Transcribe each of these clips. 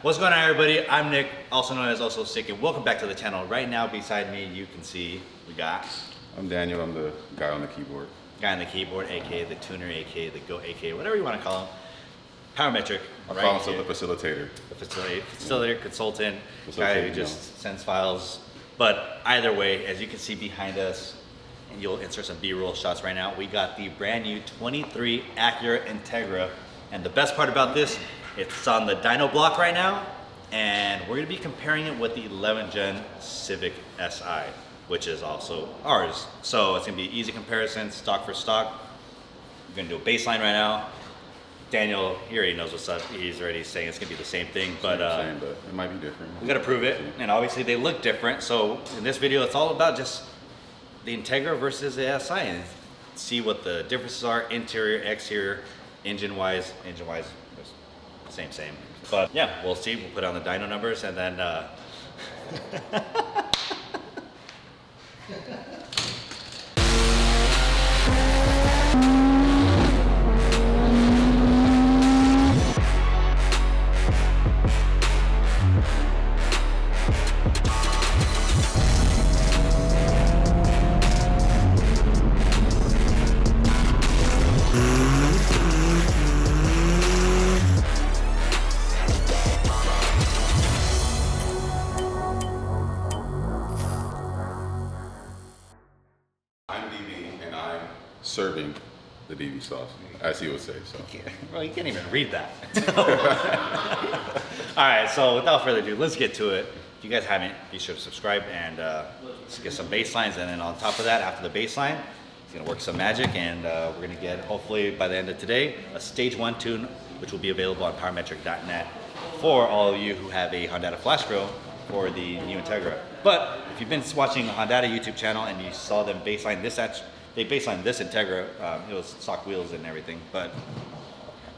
What's going on, everybody? I'm Nick, also known as Ososik, and welcome back to the channel. Right now, beside me, you can see we got... I'm Daniel, I'm the guy on the keyboard. Guy on the keyboard, aka the tuner, aka the goat, aka whatever you want to call him. Powermetric. I call myself the facilitator. The facilitator, consultant, guy who just sends files. But either way, as you can see behind us, and you'll insert some B-roll shots right now, we got the brand new 23 Acura Integra. And the best part about this, it's on the dyno block right now, and we're gonna be comparing it with the 11th gen Civic Si, which is also ours. So it's gonna be easy comparison, stock for stock. We're gonna do a baseline right now. Daniel, he already knows what's up. He's already saying it's gonna be the same thing, but it might be different. We gotta prove it, and obviously they look different. So in this video, it's all about just the Integra versus the Si, and see what the differences are, interior, exterior, engine-wise, same. But yeah, we'll see. We'll put on the dyno numbers, and then serving the DV sauce, as he would say. So, well, you can't even read that. All right, so without further ado, let's get to it. If you guys haven't, be sure to subscribe and let's get some baselines. And then on top of that, after the baseline, it's gonna work some magic, and we're gonna get, hopefully by the end of today, a stage 1 tune, which will be available on powermetric.net for all of you who have a Honda flash grill for the new Integra. But if you've been watching the Honda YouTube channel and you saw them baseline this, they baselined this Integra, it was stock wheels and everything, but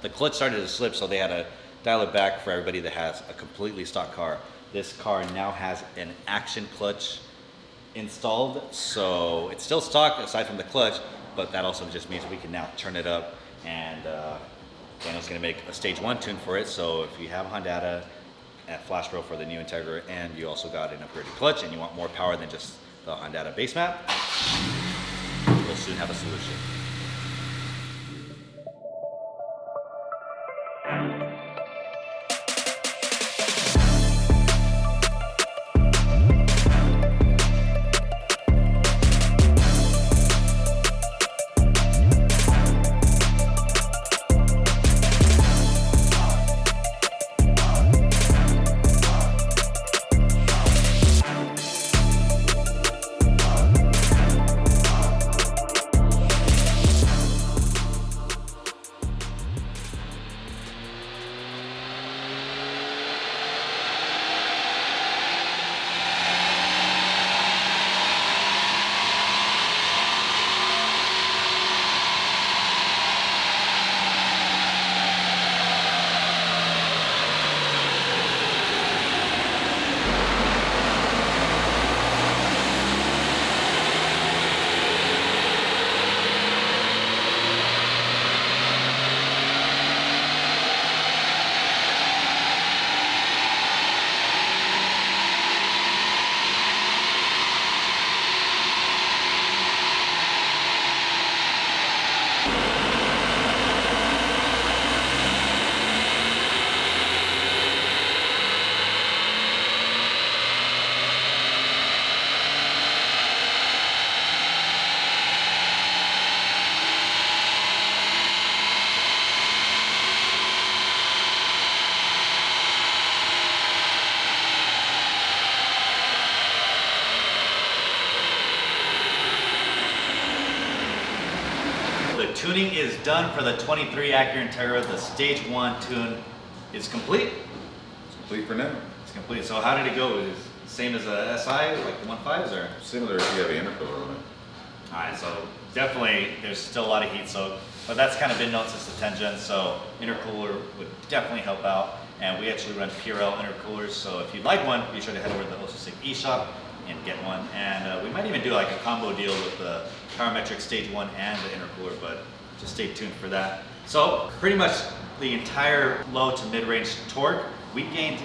the clutch started to slip, so they had to dial it back for everybody that has a completely stock car. This car now has an action clutch installed, so it's still stock aside from the clutch, but that also just means we can now turn it up, and Daniel's gonna make a stage 1 tune for it. So if you have a Honda at flash grill for the new Integra, and you also got an upgraded clutch, and you want more power than just the Honda base map, we'll soon have a solution. Tuning is done for the 23 Acura Integra. The stage 1 tune is complete. It's complete for now. It's complete. So how did it go? Is it the same as a SI, like the 1.5s, or? Similar if you have an intercooler on it. All right, so definitely there's still a lot of heat soak, but that's kind of been known since the 10 gen, so intercooler would definitely help out. And we actually run PRL intercoolers, so if you'd like one, be sure to head over to the Ososik eShop and get one. And we might even do like a combo deal with the Powermetric Stage 1 and the intercooler, but just stay tuned for that. So pretty much the entire low to mid-range torque we gained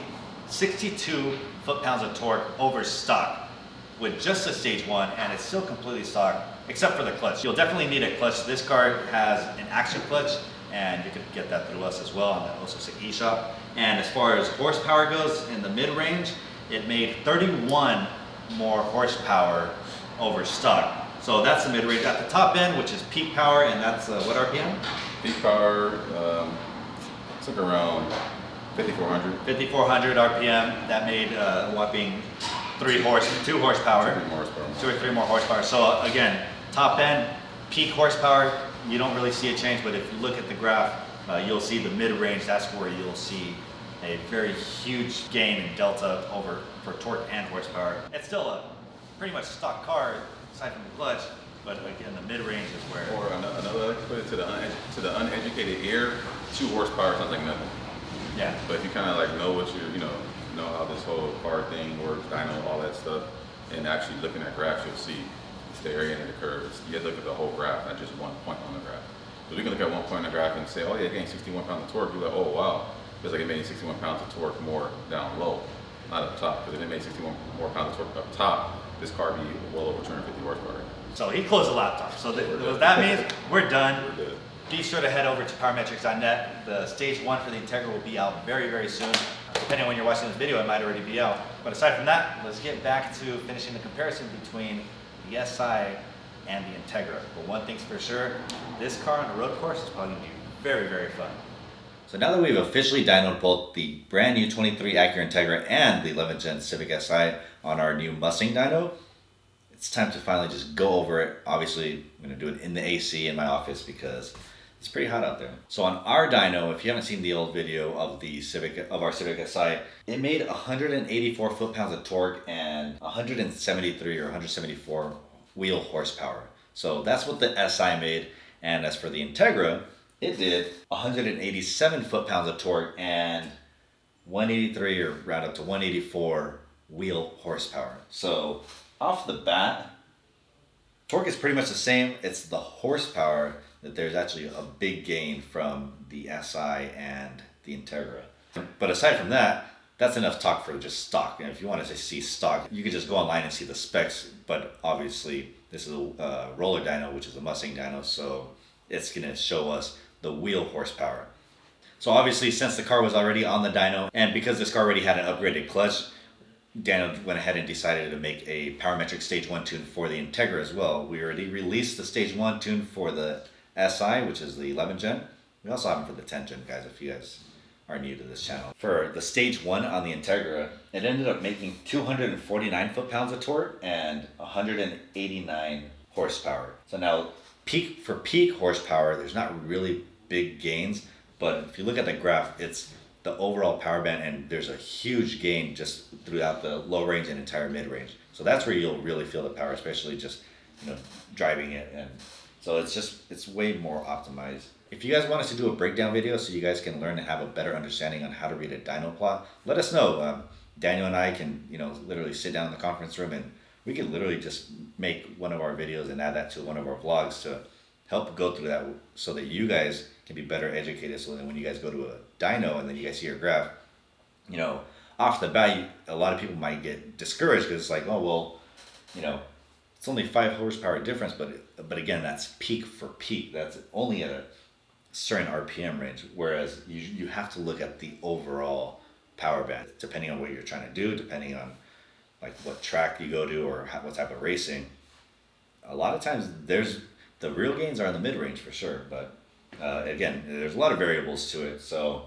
62 foot-pounds of torque over stock with just the stage 1, and it's still completely stock, except for the clutch. You'll definitely need a clutch. This car has an action clutch, and you can get that through us as well on the Ososik eShop. And as far as horsepower goes, in the mid-range, it made 31 more horsepower over stock. So that's the mid-range. At the top end, which is peak power, and that's what RPM? Peak power, it's like around 5,400. 5,400 RPM. That made a whopping 2 horsepower. 2 or 3 more horsepower. So again, top end, peak horsepower, you don't really see a change, but if you look at the graph, you'll see the mid-range, that's where you'll see a very huge gain in delta over for torque and horsepower. It's still a pretty much stock car, aside from the clutch, but again, the mid-range is where... Or another way to put it, to the uneducated ear, 2 horsepower sounds like nothing. Yeah. But if you kind of like know what you're, know how this whole car thing works, dyno, all that stuff, and actually looking at graphs, you'll see it's the area under the curves. You have to look at the whole graph, not just one point on the graph. So we can look at one point on the graph and say, oh yeah, it gained 61 pounds of torque. You're like, oh wow, it's like it made 61 pounds of torque more down low, not up top. Because if it made 61 more pounds of torque up top, this car would be well over 250 horsepower. So he closed the laptop. So what that means, we're done. We're good. Be sure to head over to powermetrics.net. The stage 1 for the Integra will be out very, very soon. Depending on when you're watching this video, it might already be out. But aside from that, let's get back to finishing the comparison between the SI and the Integra. But one thing's for sure, this car on a road course is probably going to be very, very fun. So now that we've officially dynoed both the brand new 23 Acura Integra and the 11th gen Civic Si on our new Mustang dyno, it's time to finally just go over it. Obviously, I'm going to do it in the AC in my office because it's pretty hot out there. So on our dyno, if you haven't seen the old video of our Civic Si, it made 184 foot-pounds of torque and 173 or 174 wheel horsepower. So that's what the SI made. And as for the Integra, it did 187 foot-pounds of torque and 183 or round up to 184 wheel horsepower. So off the bat, torque is pretty much the same. It's the horsepower that there's actually a big gain from the SI and the Integra. But aside from that, that's enough talk for just stock. And if you want to see stock, you can just go online and see the specs. But obviously, this is a roller dyno, which is a Mustang dyno, so it's going to show us the wheel horsepower. So obviously, since the car was already on the dyno, and because this car already had an upgraded clutch, Dyno went ahead and decided to make a Powermetric Stage 1 tune for the Integra as well. We already released the Stage 1 tune for the SI, which is the 11th gen. We also have them for the 10th gen, guys, if you guys are new to this channel. For the Stage 1 on the Integra, it ended up making 249 foot-pounds of torque and 189 horsepower. So now, peak horsepower, there's not really big gains, but if you look at the graph, it's the overall power band, and there's a huge gain just throughout the low range and entire mid range. So that's where you'll really feel the power, especially just driving it. And so it's way more optimized. If you guys want us to do a breakdown video so you guys can learn and have a better understanding on how to read a dyno plot, let us know. Daniel and I can literally sit down in the conference room and we can literally just make one of our videos and add that to one of our vlogs to help go through that so that you guys can be better educated, so that when you guys go to a dyno and then you guys see your graph, off the bat, a lot of people might get discouraged because it's like, oh, well, it's only 5 horsepower difference, but again, that's peak for peak. That's only at a certain RPM range, whereas you have to look at the overall power band, depending on what you're trying to do, depending on like what track you go to or what type of racing. A lot of times the real gains are in the mid-range for sure, but again, there's a lot of variables to it, so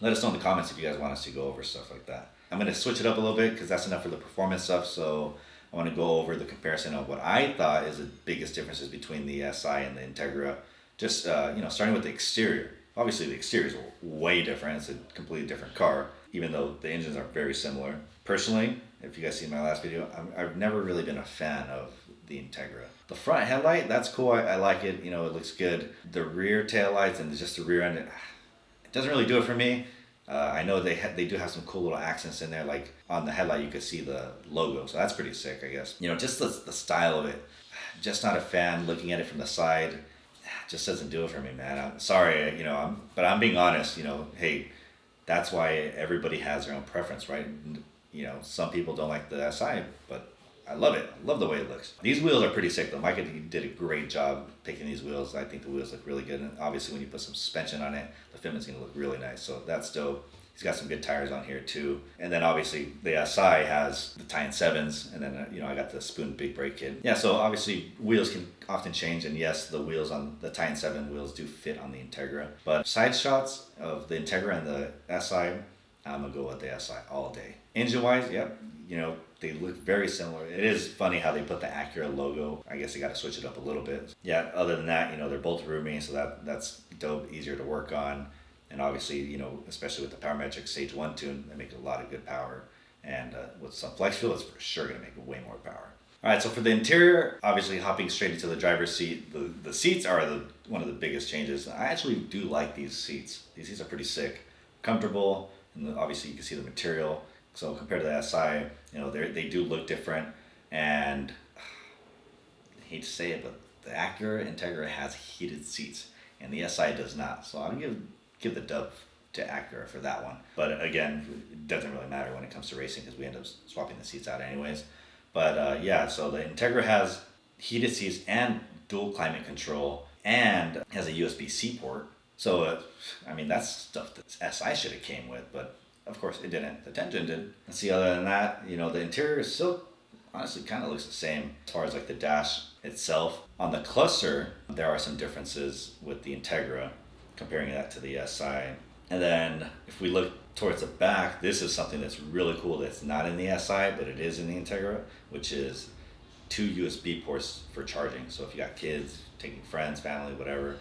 let us know in the comments if you guys want us to go over stuff like that. I'm going to switch it up a little bit because that's enough for the performance stuff, so I want to go over the comparison of what I thought is the biggest differences between the SI and the Integra. Just, starting with the exterior. Obviously, the exterior is way different. It's a completely different car, even though the engines are very similar. Personally, if you guys see my last video, I've never really been a fan of the Integra. The front headlight, that's cool. I like it. It looks good. The rear tail lights and just the rear end, it doesn't really do it for me. I know they do have some cool little accents in there. Like on the headlight, you could see the logo, so that's pretty sick, I guess. Just the style of it. Just not a fan. Looking at it from the side, just doesn't do it for me, man. I'm sorry, but I'm being honest. Hey, that's why everybody has their own preference, right? You know, some people don't like the SI, but I love it. I love the way it looks. These wheels are pretty sick though. Micah did a great job picking these wheels. I think the wheels look really good. And obviously when you put some suspension on it, the fitment's gonna look really nice. So that's dope. He's got some good tires on here too. And then obviously the SI has the tie-in 7s. And then, you know, I got the Spoon big brake kit. Yeah, so obviously wheels can often change. And yes, the wheels on the tie-in 7 wheels do fit on the Integra. But side shots of the Integra and the SI, I'm gonna go with the SI all day. Engine-wise, yep, you know, they look very similar. It is funny how they put the Acura logo. I guess they got to switch it up a little bit. Yeah, other than that, you know, they're both roomy, so that's dope, easier to work on. And obviously, you know, especially with the Powermetric Stage 1 tune, they make a lot of good power. And with some flex fuel, it's for sure going to make way more power. All right, so for the interior, obviously hopping straight into the driver's seat, the seats are one of the biggest changes. I actually do like these seats. These seats are pretty sick, comfortable, and obviously you can see the material. So compared to the SI, you know, they do look different. And I hate to say it, but the Acura Integra has heated seats, and the SI does not. So I'm gonna give the dub to Acura for that one. But again, it doesn't really matter when it comes to racing because we end up swapping the seats out anyways. But yeah, so the Integra has heated seats and dual climate control and has a USB-C port. So, I mean, that's stuff that SI should have came with, but of course it didn't. The Tengen did. And see, other than that, you know, the interior is still honestly kind of looks the same as far as like the dash itself. On the cluster, there are some differences with the Integra, comparing that to the SI. And then if we look towards the back, this is something that's really cool that's not in the SI, but it is in the Integra, which is 2 USB ports for charging. So if you got kids, taking friends, family, whatever,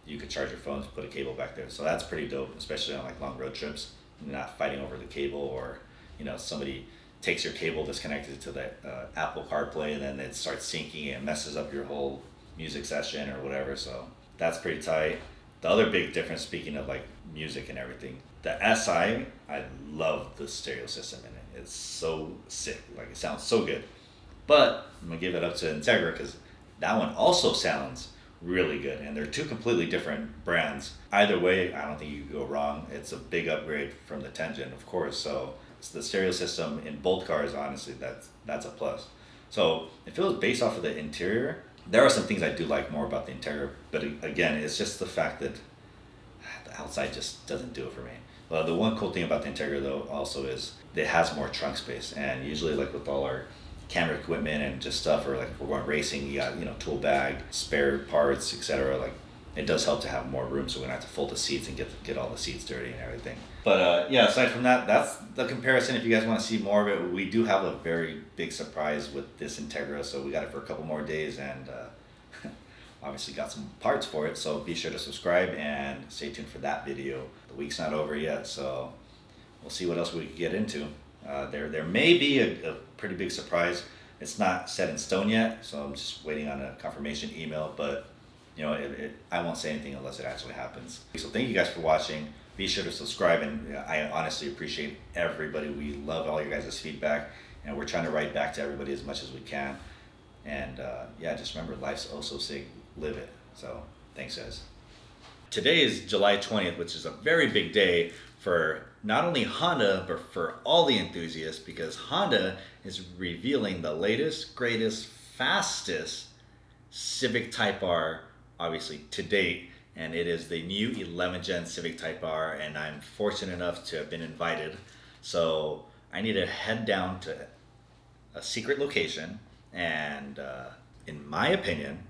you could charge your phones, put a cable back there. So that's pretty dope, especially on like long road trips. You're not fighting over the cable, or, you know, somebody takes your cable that's connected to the Apple CarPlay and then it starts syncing and messes up your whole music session or whatever. So that's pretty tight. The other big difference, speaking of like music and everything, the SI, I love the stereo system in it. It's so sick. Like, it sounds so good. But I'm gonna give it up to Integra because that one also sounds really good, and they're 2 completely different brands. Either way, I don't think you could go wrong. It's a big upgrade from the Tengen, of course. So it's the stereo system in both cars, honestly, that's a plus. So if it was based off of the interior, there are some things I do like more about the Integra, but again, it's just the fact that the outside just doesn't do it for me. Well, the one cool thing about the Integra though also is it has more trunk space, and usually like with all our camera equipment and just stuff, or like if we're going racing, you got, you know, tool bag, spare parts, etc. Like, it does help to have more room, so we don't have to fold the seats and get all the seats dirty and everything. But yeah, aside from that, that's the comparison. If you guys want to see more of it, we do have a very big surprise with this Integra, so we got it for a couple more days, and obviously got some parts for it. So be sure to subscribe and stay tuned for that video. The week's not over yet, so we'll see what else we can get into. There may be a pretty big surprise. It's not set in stone yet, so I'm just waiting on a confirmation email, but you know, I won't say anything unless it actually happens. So thank you guys for watching. Be sure to subscribe, and I honestly appreciate everybody. We love all your guys' feedback, and we're trying to write back to everybody as much as we can. And yeah, just remember, life's Ososik, live it. So thanks, guys. Today is July 20th, which is a very big day for not only Honda, but for all the enthusiasts, because Honda is revealing the latest, greatest, fastest Civic Type R, obviously to date, and it is the new 11th gen Civic Type R, and I'm fortunate enough to have been invited. So I need to head down to a secret location, and in my opinion,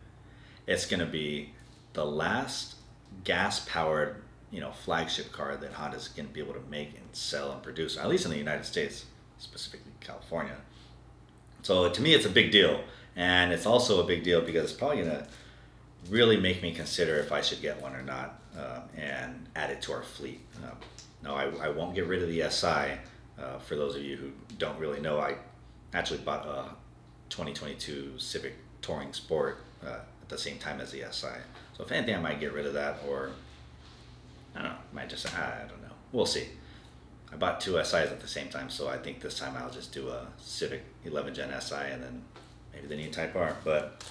it's going to be the last gas-powered, you know, flagship car that Honda's going to be able to make and sell and produce, at least in the United States, specifically California. So to me, it's a big deal, and it's also a big deal because it's probably going to really make me consider if I should get one or not, and add it to our fleet. No, I won't get rid of the SI. For those of you who don't really know, I actually bought a 2022 Civic Touring Sport at the same time as the SI. So if anything, I might get rid of that, or I don't know, might just, I don't know. We'll see. I bought 2 SIs at the same time, so I think this time I'll just do a Civic 11 Gen SI and then maybe the new Type R. But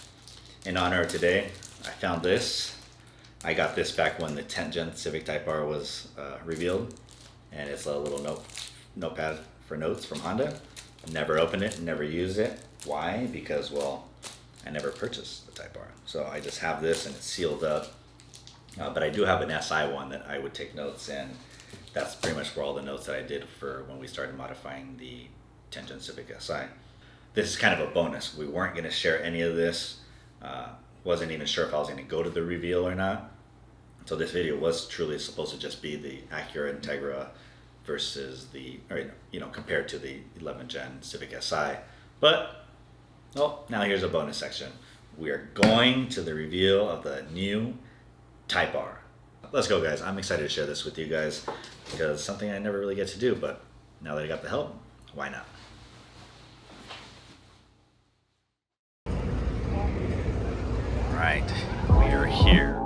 in honor of today, I found this. I got this back when the 10th Gen Civic Type R was revealed. and it's a little notepad for notes from Honda. Never opened it, never used it. Why? Because, well, I never purchased the Type R. So I just have this and it's sealed up. But I do have an SI one that I would take notes in. That's pretty much where all the notes that I did for when we started modifying the 10 Gen Civic Si. This is kind of a bonus. We weren't going to share any of this. Wasn't even sure if I was going to go to the reveal or not. So this video was truly supposed to just be the Acura Integra versus the, or, you know, compared to the 11 Gen Civic Si. But, well, now here's a bonus section. We are going to the reveal of the new Type R. Let's go, guys. I'm excited to share this with you guys because it's something I never really get to do, but now that I got the help, why not? All right, we are here.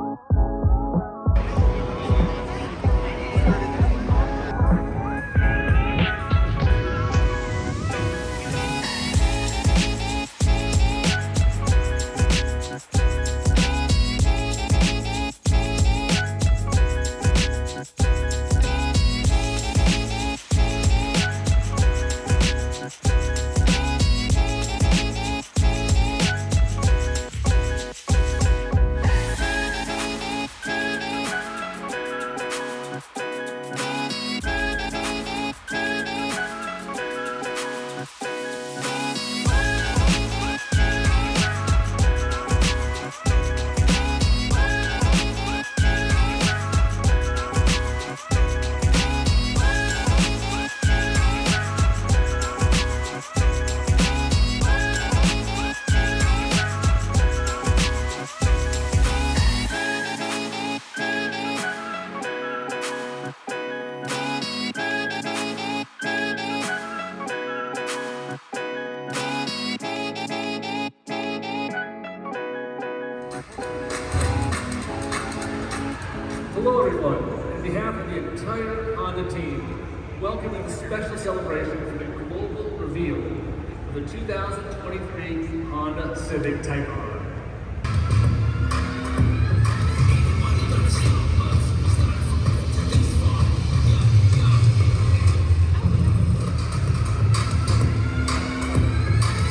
Hello everyone, on behalf of the entire Honda team, welcome to the special celebration for the global reveal of the 2023 Honda Civic Type R.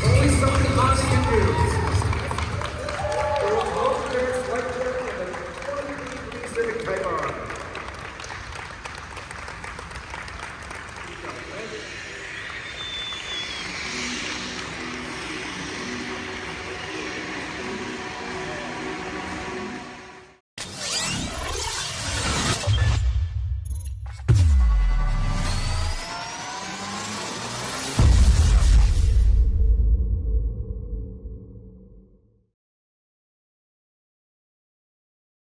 Only something Honda can do. Civic Type R.